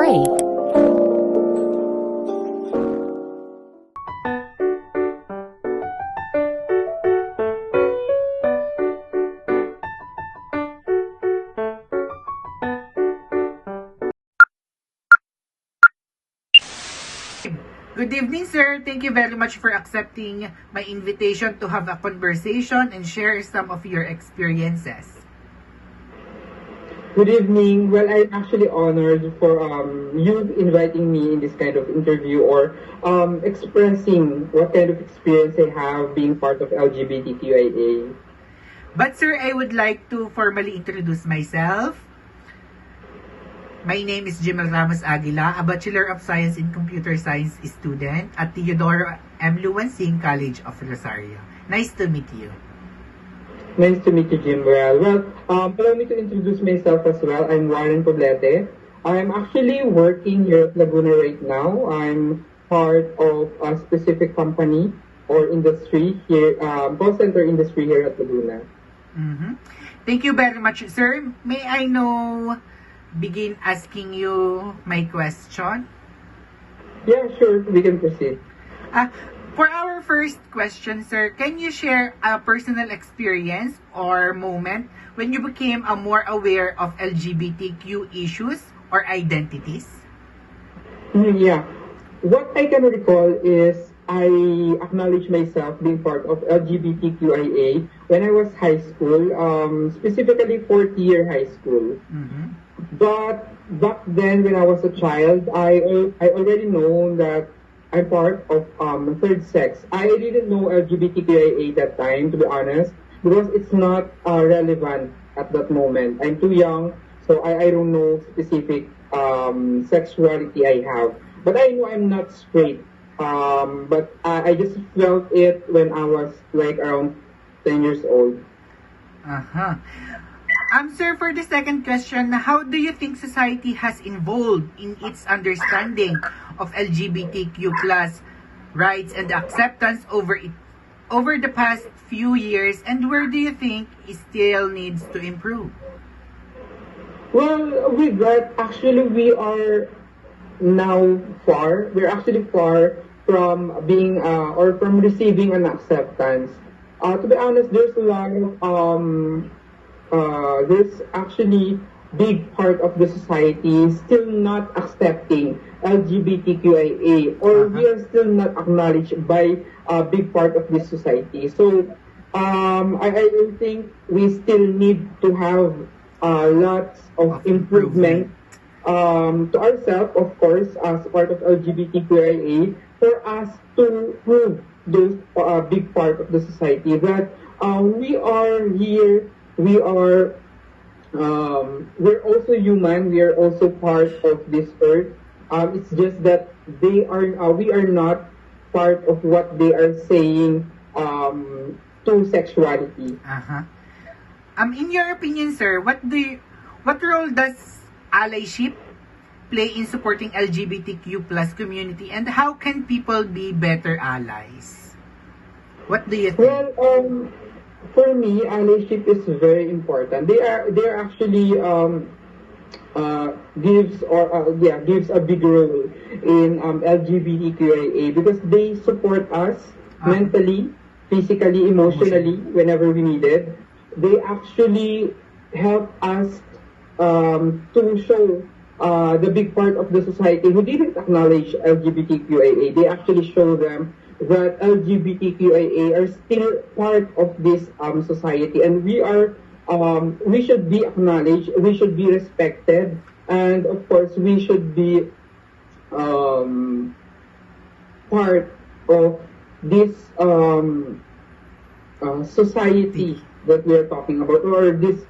free. Good evening, sir. Thank you very much for accepting my invitation to have a conversation and share some of your experiences. Good evening. Well, I'm actually honored for you inviting me in this kind of interview or expressing what kind of experience I have being part of LGBTQIA. But sir, I would like to formally introduce myself. My name is Jimel Ramos Aguila, a Bachelor of Science in Computer Science student at Teodoro M. Luwansing College of Rosario. Nice to meet you. Nice to meet you, Jim. Well, allow me to introduce myself as well. I'm Warren Poblete. I'm actually working here at Laguna right now. I'm part of a specific company or industry here, call center industry here at Laguna. Mm-hmm. Thank you very much, sir. May I begin asking you my question? Yeah, sure. We can proceed. For our first question, sir, can you share a personal experience or moment when you became more aware of LGBTQ issues or identities? Yeah. What I can recall is I acknowledge myself being part of LGBTQIA when I was high school, specifically fourth year high school. Mm-hmm. But back then, when I was a child, I already know that I'm part of third sex. I didn't know LGBTQIA that time, to be honest, because it's not relevant at that moment. I'm too young, so I don't know specific sexuality I have. But I know I'm not straight. But I just felt it when I was like around 10 years old. Uh-huh. Sir, for the second question, how do you think society has evolved in its understanding of LGBTQ plus rights and acceptance over the past few years, and where do you think it still needs to improve? Well, with that, actually, we are now far. We're actually far from being or from receiving an acceptance. To be honest, there's a lot of there's actually big part of the society still not accepting LGBTQIA, or we are still not acknowledged by a big part of this society. So I think we still need to have lots of improvement to ourselves, of course, as part of LGBTQIA, for us to prove those big part of the society that we are here. We're also human. We are also part of this earth. It's just that we are not part of what they are saying to sexuality. Uh-huh. In your opinion, sir, what role does allyship play in supporting LGBTQ plus community, and how can people be better allies? What do you think? Well, for me, allyship is very important. They are actually gives a big role in LGBTQIA because they support us mentally, physically, emotionally whenever we need it. They actually help us to show the big part of the society who didn't acknowledge LGBTQIA. They actually show them that LGBTQIA are still part of this society, and we should be acknowledged, we should be respected, and of course we should be part of this society that we are talking about, or these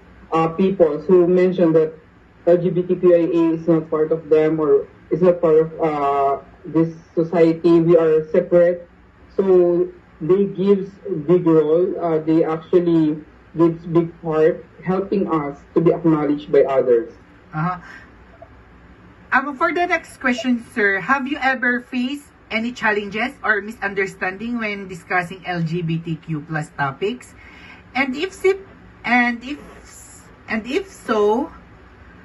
people who mentioned that LGBTQIA is not part of them or is not part of this society. We are separate. So they gives big role. They actually gives big part helping us to be acknowledged by others. Uh-huh. For the next question, sir, have you ever faced any challenges or misunderstanding when discussing LGBTQ plus topics? And if so,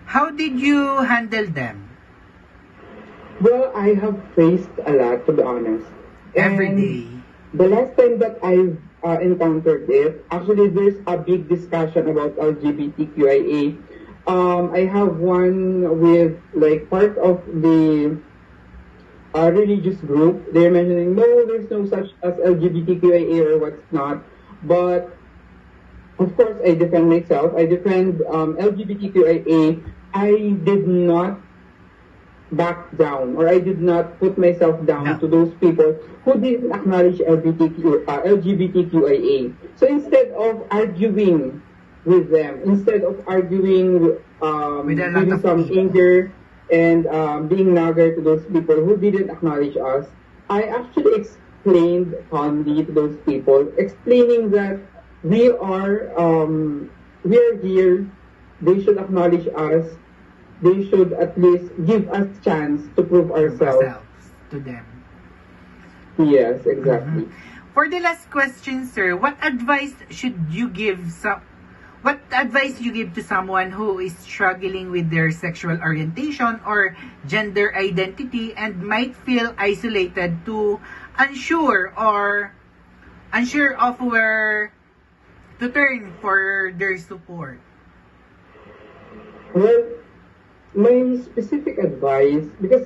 how did you handle them? Well, I have faced a lot, to be honest. Every And day. the last time that I've encountered it, actually, there's a big discussion about LGBTQIA. I have one with like part of the religious group. They're mentioning no, there's no such as LGBTQIA or what's not. But of course, I defend myself. I defend LGBTQIA. I did not back down or I did not put myself down No. to those people who didn't acknowledge LGBTQIA. So instead of arguing with them, instead of arguing With a lot giving of some people. anger and being nagger to those people who didn't acknowledge us, I actually explained calmly to those people, explaining that we are here. They should acknowledge us. They should at least give us chance to prove ourselves. Ourselves to them. Yes, exactly. For the last question, sir, what advice you give to someone who is struggling with their sexual orientation or gender identity and might feel isolated to unsure of where to turn for their support? Well, my specific advice, because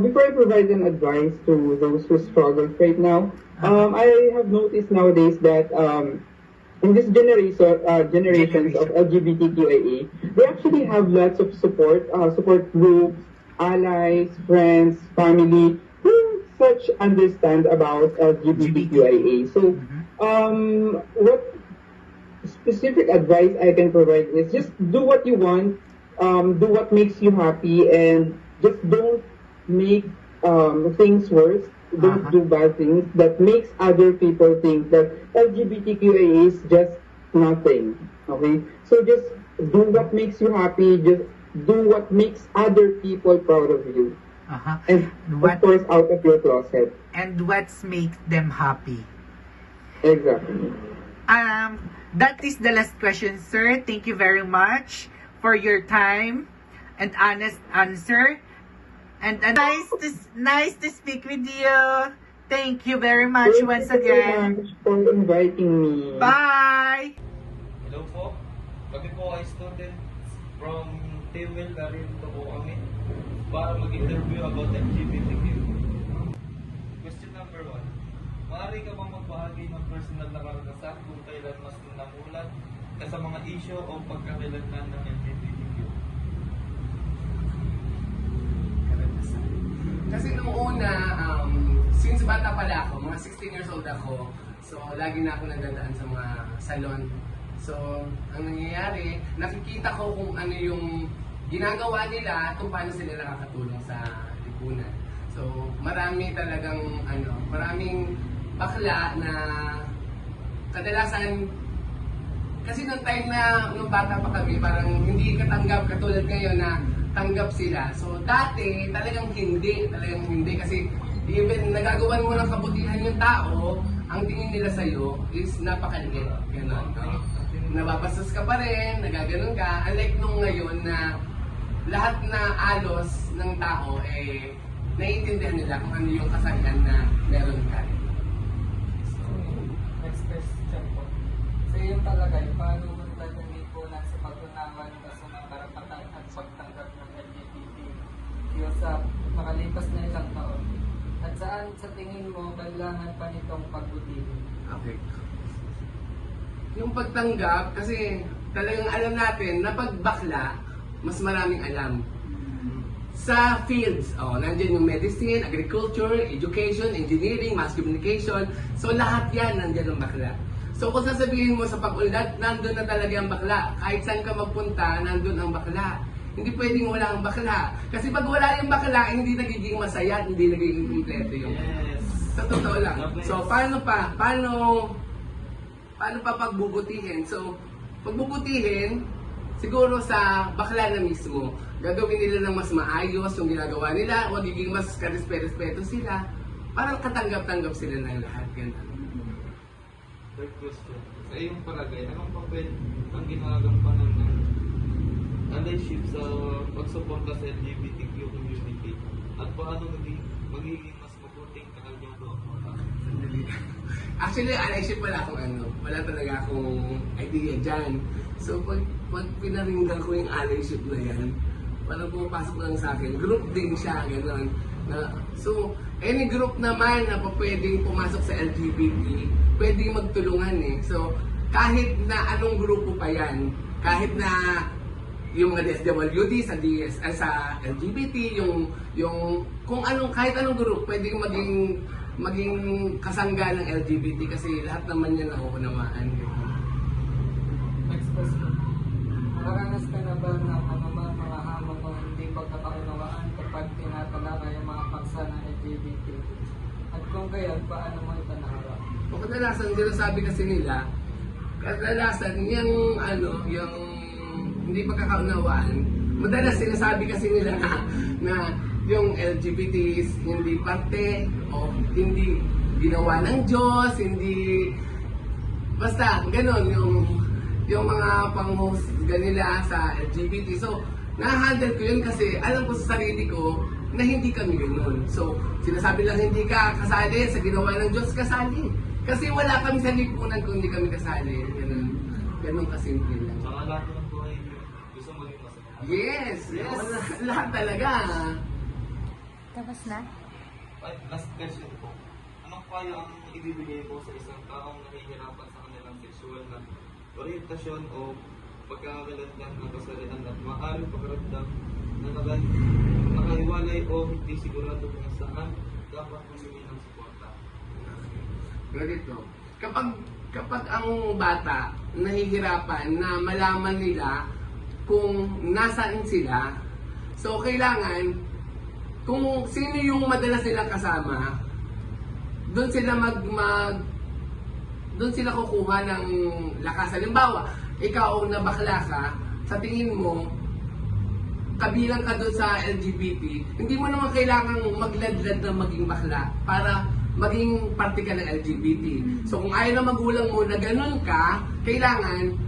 before I provide an advice to those who struggle right now, I have noticed nowadays that in this generations of LGBTQIA, they actually have lots of support groups, allies, friends, family who such understand about LGBTQIA. So, what specific advice I can provide is just do what you want, do what makes you happy, and just don't make things worse. Don't do bad things that makes other people think that LGBTQIA is just nothing. Okay, so just do what makes you happy. Just do what makes other people proud of you, and of course out of your closet. And what's makes them happy? Exactly. That is the last question, sir. Thank you very much for your time and honest answer. And nice to speak with you. Thank you very much once Thank you so again. much for inviting me. Bye! Hello po. Kami po ay students from Teamwell. Narito po kami para mag-interview about LGBTQ. Question number 1. Maaari ka bang magbahagi ng personal na karanasan kung kailan mas namulat ka sa mga issue o pagkakailangan ng LGBTQ? Kasi nung una, since bata pala ako, mga 16 years old ako, so lagi na ako nagdadaan sa mga salon. So, ang nangyayari, nakikita ko kung ano yung ginagawa nila, kung paano sila nakakatulong sa lipunan. So, marami talagang, maraming bakla na kadalasan, kasi nung time na, nung bata pa kami, parang hindi katanggap katulad ngayon na tanggap sila. So dati talagang hindi kasi even nagagawan mo ng kabutihan yung tao, ang tingin nila sa'yo is napakaliit. Ganon, no? Nababastos ka pa rin, nagaganon ka. Unlike nung ngayon na lahat na alos ng tao naiintindihan nila kung ano yung kasalanan na meron ka rin. Next question po. So yun talaga, paano mo nagdadalipunan sa pag-unawa ng kasunang karapatan at pagtanggap ng LGBTQ sa makalipas na ilang taon? At saan sa tingin mo kailangan pa nitong pagbutihin? Okay. Yung pagtanggap, kasi talagang alam natin na pagbakla, mas maraming alam. Sa fields, nandiyan yung medicine, agriculture, education, engineering, mass communication. So lahat yan nandiyan yung bakla. So kung sasabihin mo sa pag-unlad, nandun na talaga ang bakla. Kahit saan ka magpunta, nandun ang bakla. Hindi pwedeng wala ang bakla. Kasi pag wala yung bakla, hindi nagiging masaya, hindi nagiging kompleto yung sa totoo lang. So paano pa pagbubutihin? So pagbubutihin, siguro sa bakla na mismo, gagawin nila ng mas maayos yung ginagawa nila, magiging mas karespeto sila, parang katanggap-tanggap sila ng lahat. Ganun. Third question. Sa iyong palagay, anong papel ang ginagampanan ng allyship sa pagsuporta sa LGBTQ community? At paano magiging mas mabuting kakalyado ang mga tao? Actually, allyship wala akong wala talaga akong idea dyan. So, pag pinaringgan ko yung allyship na yan, parang pumapasok lang sa akin, group din siya, gano'n. So, any group naman na pwedeng pumasok sa LGBT, pwedeng magtulungan eh. So, kahit na anong grupo pa yan, kahit na yung mga DSWD sa sa LGBT, yung kung kahit anong group, pwedeng maging kasangga ng LGBT kasi lahat naman yan nauunawaan. Next question. Nakaranas ka na ba ng mga hamon o hindi pagkakaunawaan kapag tinatalakay ang mga paksa ng LGBT? At kung kaya, paano mo ito naharap? O kadalasan, sinasabi kasi nila, yung hindi pagkakaunawaan, madalas sinasabi kasi nila na yung LGBTs hindi parte o hindi ginawa ng Diyos, hindi basta ganon yung mga pang-host ganila sa LGBT. So, na-handle ko yun kasi alam ko sa sarili ko na hindi kami ganon. So, sinasabi lang hindi ka kasali sa ginawa ng Diyos, kasali. Kasi wala kami sa lipunan kung hindi kami kasali. Ganon kasimple lang. Saka lahat ng buhay gusto maging masaya. Yes! Lahat talaga. Tapos na? Last question po. Anong payo ang ibibigay mo sa isang taong nahihirapan sa kanilang sexual na orientasyon o pagkakalandan ng kasalian at maaaring pagkaramdam na nakahiwalay o hindi sigurado kung saan dapat humingi ng suporta? Ganito. Kapag ang bata nahihirapan na malaman nila kung nasaan sila, so kailangan kung sino yung madalas nilang kasama, doon sila kukuha ng lakas. Halimbawa, ikaw na bakla ka, sa tingin mo, kabilang ka doon sa LGBT, hindi mo naman kailangang magladlad na maging bakla para maging parte ka ng LGBT. So kung ayaw na magulang mo na ganun ka, kailangan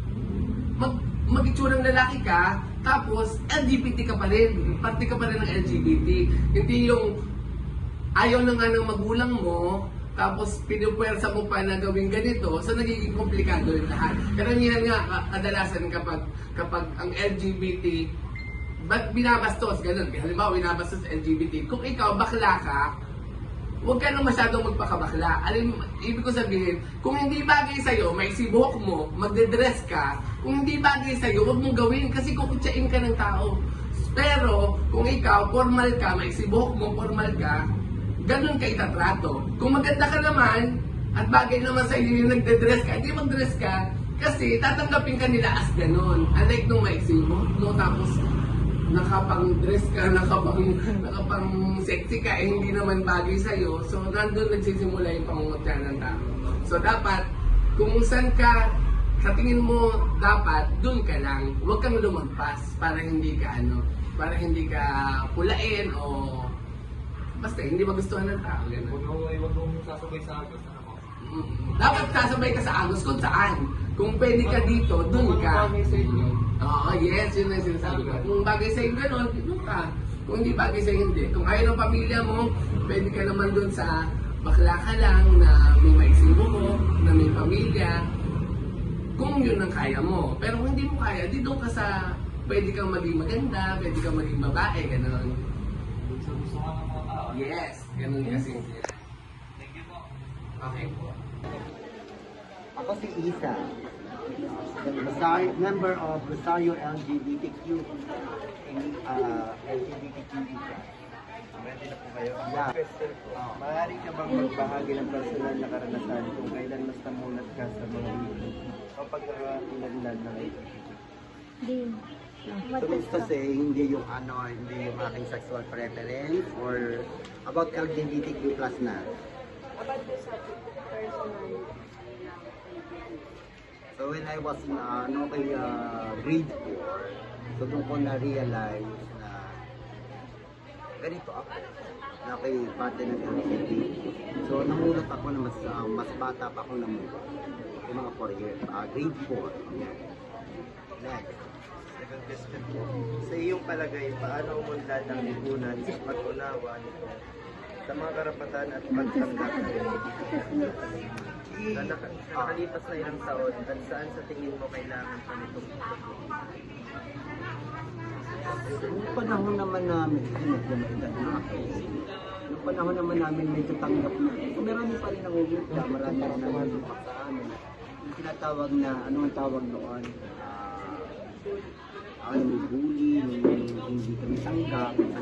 mag-itsurang lalaki ka, tapos LGBT ka pa rin, parte ka pa rin ng LGBT. Hindi yung ayaw na nga ng magulang mo, tapos pinupwersa mo pa na gawing ganito, so nagiging komplikado yung lahat. Karamihan nga, kadalasan kapag ang LGBT, ba't binabastos, ganun. Halimbawa, binabastos sa LGBT. Kung ikaw, bakla ka, huwag ka nang masyadong magpakabakla. Ibig ko sabihin, kung hindi bagay sa'yo, may sibuhok mo, magde-dress ka. Kung hindi bagay sa'yo, huwag mong gawin kasi kukutsain ka ng tao. Pero, kung ikaw, formal ka, may sibuhok mo, formal ka, ganun ka itatrato. Kung maganda ka naman, at bagay naman sa'yo yung nagde-dress ka, hindi mag-dress ka, kasi tatanggapin ka nila as ganun. Unlike nung may sibuhok mo, tapos nakapang-dress ka, nakapang sexy ka, eh hindi naman bagay sa'yo. So, nandun nagsisimula yung pangungutya ng tao. So, dapat, kung saan ka, sa tingin mo, dapat, dun ka lang. Huwag kang lumagpas para hindi ka, para hindi ka pulain o basta, hindi magustuhan ng tao. Huwag mong sasabay sa agos. Dapat sasabay ka sa agos kung saan. Kung pwede ka dito, dun ka. Oo, yes, yun ang sinasabi ko. Kung bagay sa'yo gano'n, dito ka. Kung hindi bagay sa'yo, hindi. Kung ayaw ng pamilya mo, pwede ka naman dun sa bakla ka lang na may maiksing mo, na may pamilya. Kung yun ang kaya mo. Pero kung hindi mo kaya, di doon ka sa pwede kang maging maganda, pwede kang maging babae, gano'n. Gusto nga ng mga tao. Yes, gano'n kasi. Thank you po. Okay po. Ako si Isa, member of Rosario LGBTQ LGBTQ. Ready na po kayo? Yeah. Question po. Maaari ka bang magbahagi ng personal na karanasan kung kailan mas namulat ka sa mga meeting o pagkakatulad ng LGBT? What So, is to say, hindi yung aking sexual preference or about LGBTQ plus na. About the subject personal? So when I was in grade 4, so doon ko na-realize na ganito ako, na ako'y parte ng LGBT. So namulat ako na mas bata pa ako namulat. Yung mga 4 years, grade 4. Next. Second question po. Sa iyong inyong palagay, paano umunlad ang lipunan sa pag-unawa nito sa mga karapatan at pagtanggap ng LGBT? Nakalipas na ilang taon, at saan sa tingin mo kailangan pa nitong Yung panahon naman namin, medyo maedad na ako. Yung panahon naman namin medyo tanggap na. So, marami pa rin nangungulta, marami rin nangungulta sa amin. Yung tinatawag na, ano ang tawag noon? Yung bully, yung hindi kami tanggap, yung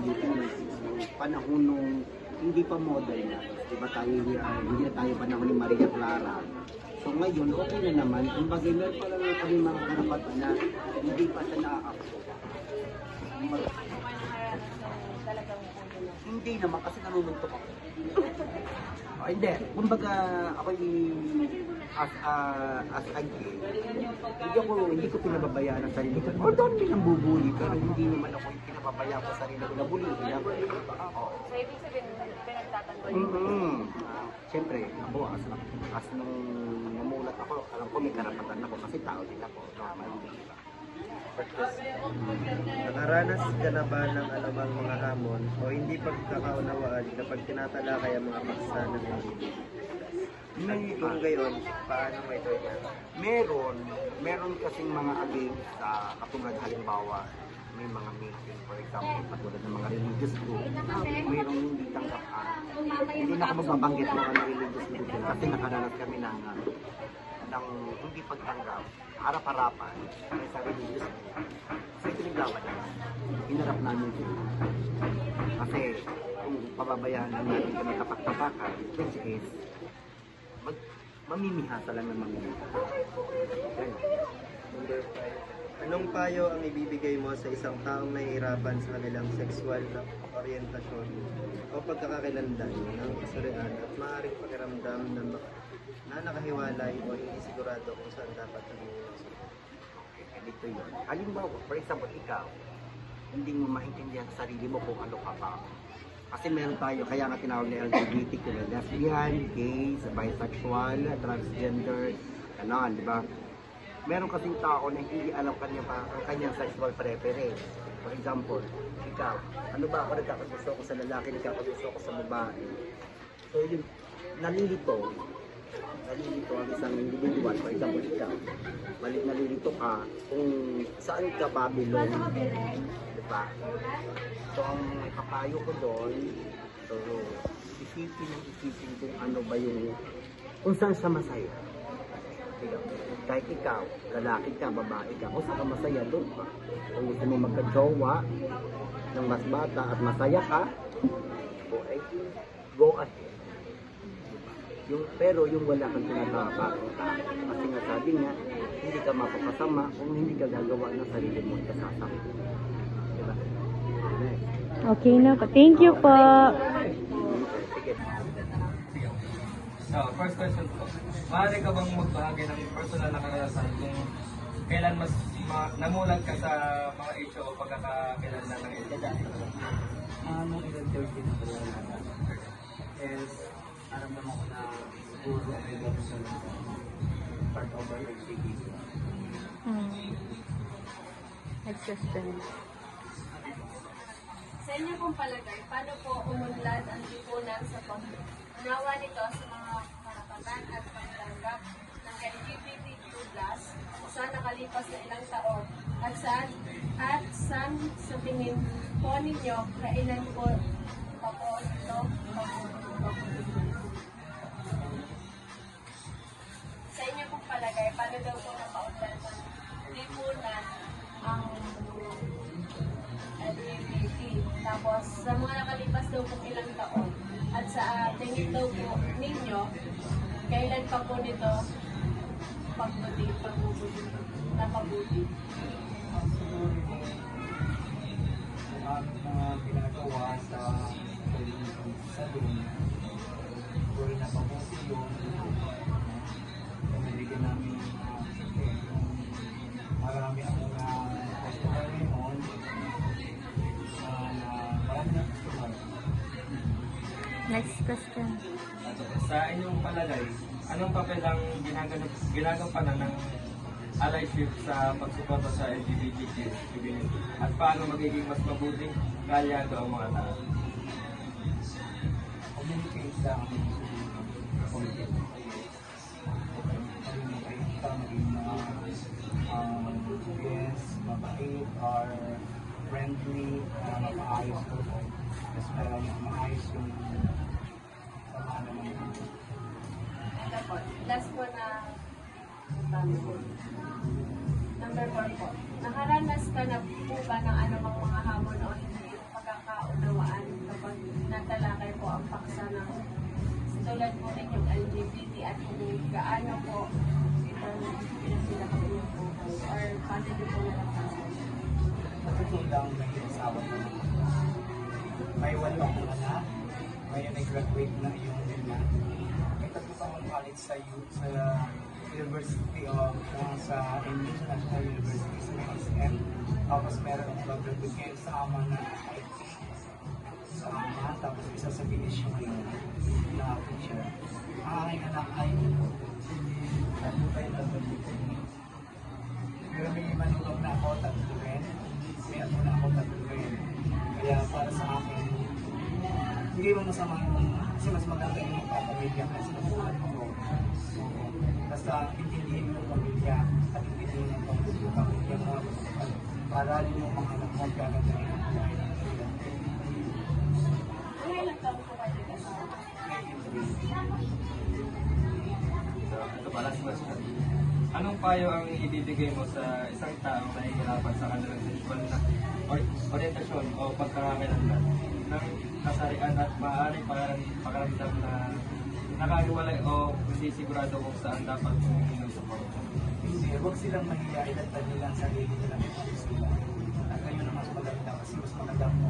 panahon nung hindi pa model na. Diba tayo, hindi na tayo panahon ni Maria Clara. So ngayon, okay na naman. Kung bagay, meron pa lang kami mga karapatan na hindi pa sa naa-upload. Hindi naman kasi nanumuntok ako. Hindi. Kumbaga ako as a gay, hindi ko pinababayaan ang sarili ko. Doon din ang bubuli, pero hindi naman ako yung pinababayaan ko sa sarili ko na bulihin ako. So, ibig sabihin, pinagtatanggol Siyempre, ako as nung namulat ako, alam ko may karapatan ako kasi tao din ako. Normal din, diba? Nakaranas ka na ba ng anumang mga hamon o hindi pagkakaunawaan kapag tinatalakay ang mga paksa ng LGBT? Kung gayon, paano mo ito yan? Meron kasing mga against sa katulad halimbawa, may mga meeting, for example, katulad ng mga religious group, mayroong hindi tanggap. Hindi na ako magbabanggit ng mga religious group kasi nakaranas kami ng hindi pagtanggap, harap-harapan sa religious group. Sa pinaglawan naman, hinarap namin sila. Kasi kung pababayaan lang natin kami kapag-tapakan, which is, mamimihasa lang ng mamimihasa. Number 5. Anong payo ang ibibigay mo sa isang taong nahihirapan sa kanilang sexual na orientasyon o pagkakakilanlan ng kasarian at maaaring pakiramdam na nakahiwalay o hindi sigurado kung saan dapat tumingin? Dito yun. Halimbawa, for example, ikaw, hindi mo maintindihan sa sarili mo kung ano ka ba. Kasi meron tayo, kaya nga tinawag na LGBT, kung lesbian, gay, bisexual, transgender, ganon, di ba? Meron kasing tao na hindi alam kanyang sexual preference. For example, ikaw, ano ba ako nagkakagusto ko sa lalaki, nagkakagusto ko sa babae. So yun, nalilito ang isang individual. For example, ikaw, nalilito ka kung saan ka babylon. Diba? So ang kapayo ko doon, so isipin kung ano ba yung, kung saan siya masaya. Kahit ikaw, lalaki ka, babae ka, kung saan ka masaya doon pa. Kung gusto mo magka-jowa ng mas bata at masaya ka, go ahead. Pero yung wala kang tinatapakot ka, kasi nga sabi nga, hindi ka mapapasama kung hindi ka gagawa ng sarili mo at kasasama. Diba? Okay na po. Thank you po. Sige. So, first question po. Maaari ka bang magbahagi ng personal na karanasan kung kailan mas namulat ka sa mga issue o pagkakakilanlan ng LGBT? Nung edad 13 na po is naramdaman ko na siguro ang reduction part of our LGBT. Next question. Sa inyo pong palagay, paano po umunlad ang lipunan sa pag-unawa nito sa mga karapatan at pagtanggap ng LGBTQ+, sa nakalipas na ilang taon? At saan sa tingin po ninyo, kailan po pa po ito sa inyo pong palagay, paano daw po napaunlad ng lipunan ang LGBT? Tapos, sa mga nakalipas daw po ilang taon, at sa tingin daw po ninyo, kailan pa po nito napabuti? Ang mga ginagawa sa doon, gawin na pabuti yun, nabigyan namin marami akong customer ngayon, marami na customer. Next question. Sa inyong palagay, anong papel ang ginagampanan ng allyship sa pagsuporta sa LGBTQ community? At paano magiging mas mabuting kalyado ang mga tao? Communicate lang ang communicate. Communicate ka, maging yes, mabait, or friendly, maayos ko. Mas maayos yung sama naman. Last po na number 4 po. Nakaranas ka na po ba ng anumang mga hamon o hindi pagkakaunawaan kapag natalakay po ang paksa ng tulad po ninyong LGBT at kung gaano po ito pinasilakan po or paano din po nalakasan? Matutulong may asawa na. May walong anak, may nag-graduate na yung nila. May tatlo pang college sa University of sa English National University sa SM. Tapos meron ang pag-graduate ngayon sa ama na IT. Sa ama, tapos isa sa finish yung na teacher. Ang aking anak ay natutay na pero may manulog na ako, tatlo rin. May ako na ako, tatlo rin. Kaya para sa akin, hindi mo masama kasi mas maganda yung magpapamilya kasi mabuhat mo. Basta intindihin mo yung pamilya at intindihin mo yung pamilya mo para rin yung mga anak mo gaganda yung buhay ng pamilya. Ilang taon po kayo kasama? Ito pala si Master. Anong payo ang ibibigay mo sa isang taong nahihirapan sa kanilang sexual na orientasyon o pagkakakilanlan ng kasarian at maaaring pakaramdam na nakagagalay o sisigurado kung saan dapat humingi ng support? Hindi, huwag silang mahiya, ilatad nilang sarili nila kung sila. At ayun ang mas maganda kasi mas maganda ang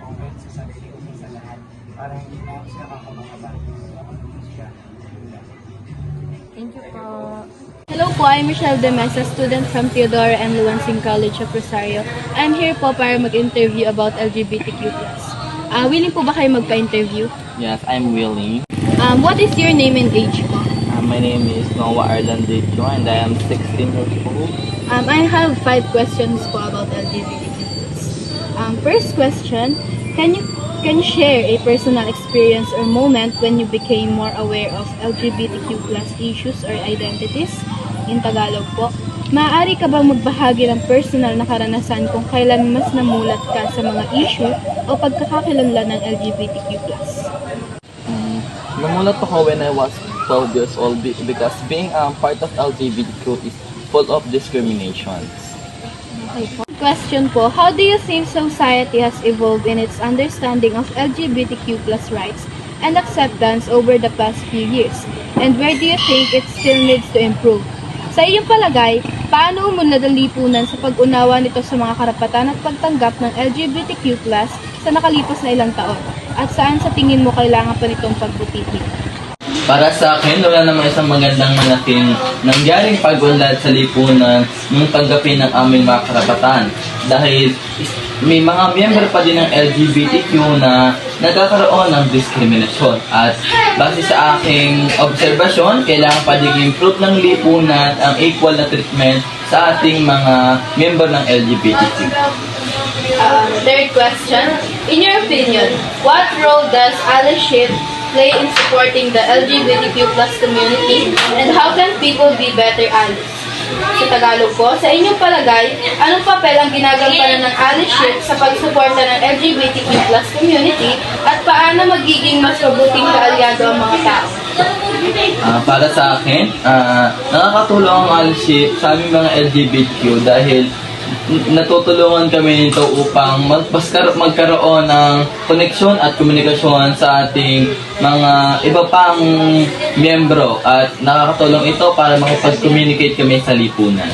open sa sarili ko sa lahat para hindi na siya kakamangabati. Ako siya. Thank you po. Hello po, I'm Michelle De Mesa, student from Theodora and Luansing College of Rosario. I'm here po para mag-interview about LGBTQ+. Willing po ba kayo magpa-interview? Yes, I'm willing. What is your name and age po? My name is Noah Arlandito and I am 16 years old. I have 5 questions po about LGBTQ+. First question, can you share a personal experience or moment when you became more aware of LGBTQ+ issues or identities? In Tagalog po, maaari ka bang magbahagi ng personal na karanasan kung kailan mas namulat ka sa mga issue o pagkakakilanlan ng LGBTQ+? Namulat ako when I was 12 years old because being part of LGBTQ is full of discriminations. Okay po. Question po, how do you think society has evolved in its understanding of LGBTQ+ rights and acceptance over the past few years? And where do you think it still needs to improve? Sa iyong palagay, paano umunlad ang lipunan sa pag-unawa nito sa mga karapatan at pagtanggap ng LGBTQ+ sa nakalipas na ilang taon? At saan sa tingin mo kailangan pa nitong pagbutihin? Para sa akin, wala namang isang magandang malaking nangyaring pag-unlad sa lipunan nung tanggapin ng aming mga karapatan. Dahil may mga miyembro pa din ng LGBTQ na nagkakaroon ng diskriminasyon. At base sa aking obserbasyon, kailangan pa din improve ng lipunan ang equal na treatment sa ating mga miyembro ng LGBTQ. Third question, in your opinion, what role does allyship play in supporting the LGBTQ+ community and how can people be better allies? Sa Tagalog po, sa inyong palagay, anong papel ang ginagampanan ng allyship sa pagsuporta ng LGBTQ+ community at paano magiging mas mabuting kaalyado ang mga tao? Para sa akin, nakakatulong ang allyship sa aming mga LGBTQ dahil natutulungan kami nito upang magkaroon ng koneksyon at komunikasyon sa ating mga iba pang miyembro at nakakatulong ito para makipag-communicate kami sa lipunan.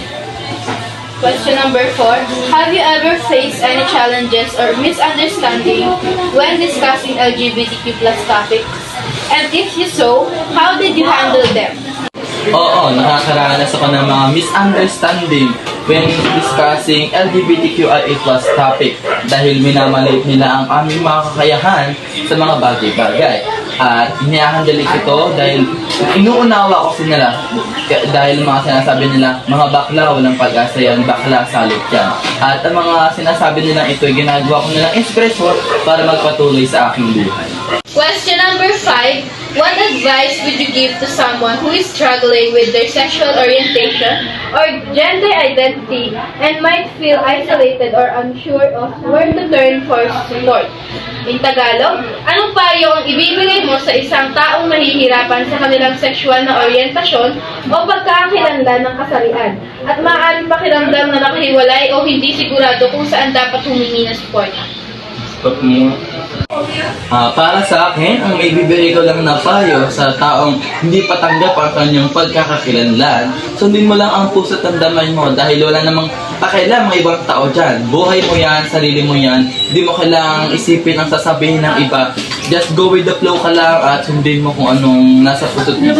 Question number 4. Have you ever faced any challenges or misunderstanding when discussing LGBTQ+ topics? And if you so, how did you handle them? Oo, nakakaranas ako ng mga misunderstanding when discussing LGBTQIA+ topic dahil minamaliit nila ang aming mga kakayahan sa mga bagay-bagay. At hinahandalik ito dahil inuunawa ko nila. Dahil mga sinasabi nila, mga bakla, walang pag-asa yan, bakla, salot yan. At ang mga sinasabi nila ito, ginagawa ko nilang inspirasyon para magpatuloy sa aking buhay. Question number 5. What advice would you give to someone who is struggling with their sexual orientation or gender identity and might feel isolated or unsure of where to turn for support? In Tagalog, anong payo ang ibibigay mo sa isang taong nahihirapan sa kanilang sexual na orientasyon o pagkakakilanlan ng kasarian at maaaring pakiramdam na nakahiwalay o hindi sigurado kung saan dapat humingi ng support? Stop mo. Para sa akin, ang maibibigay ko lang na payo sa taong hindi patanggap ang kanyang pagkakakilanlan, sundin mo lang ang puso't damdamin mo dahil wala namang pakialam mga ibang tao dyan. Buhay mo yan, sarili mo yan, hindi mo kailangang isipin ang sasabihin ng iba. Just go with the flow ka lang at sundin mo kung anong nasa puso't mo.